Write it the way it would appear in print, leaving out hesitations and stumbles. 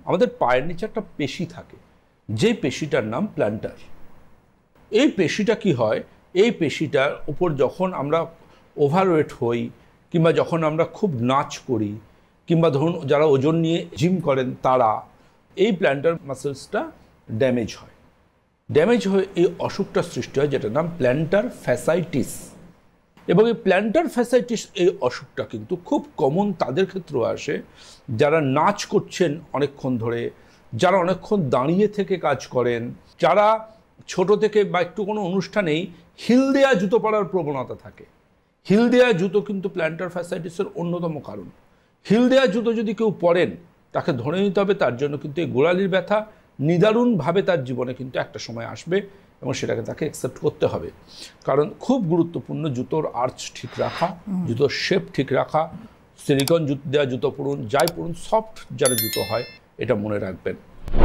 আমাদের পায়ের নিচে একটা পেশি থাকে, যে পেশিটার নাম প্ল্যান্টার। এই পেশিটা কি হয়, এই পেশিটার উপর যখন আমরা ওভারওয়েট হই, কিংবা যখন আমরা খুব নাচ করি, কিংবা ধরুন যারা ওজন নিয়ে জিম করেন তারা, এই প্ল্যান্টার মাসেলসটা ড্যামেজ হয়। ড্যামেজ হয়ে এই অসুখটা সৃষ্টি হয়, যেটার নাম প্ল্যান্টার ফ্যাসাইটিস। এবং এই প্ল্যান্টার ফ্যাসাইটিস এই অসুখটা কিন্তু খুব কমন তাদের ক্ষেত্রেও আসে যারা নাচ করছেন অনেকক্ষণ ধরে, যারা অনেকক্ষণ দাঁড়িয়ে থেকে কাজ করেন, যারা ছোট থেকে বা একটু কোনো অনুষ্ঠানেই হিল দেয়া জুতো পরার প্রবণতা থাকে। হিল দেয়া জুতো কিন্তু প্ল্যান্টার ফ্যাসাইটিসের অন্যতম কারণ। হিল দেয়া জুতো যদি কেউ পরেন, তাকে ধরে নিতে হবে তার জন্য কিন্তু এই গোড়ালির ব্যথা নিদারুণভাবে তার জীবনে কিন্তু একটা সময় আসবে, এবং সেটাকে তাকে অ্যাকসেপ্ট করতে হবে। কারণ খুব গুরুত্বপূর্ণ জুতোর আর্চ ঠিক রাখা, জুতোর শেপ ঠিক রাখা, সিলিকন জুতো দেওয়া জুতো পরুন, যাই পরুন, সফট যারা জুতো হয়, এটা মনে রাখবেন।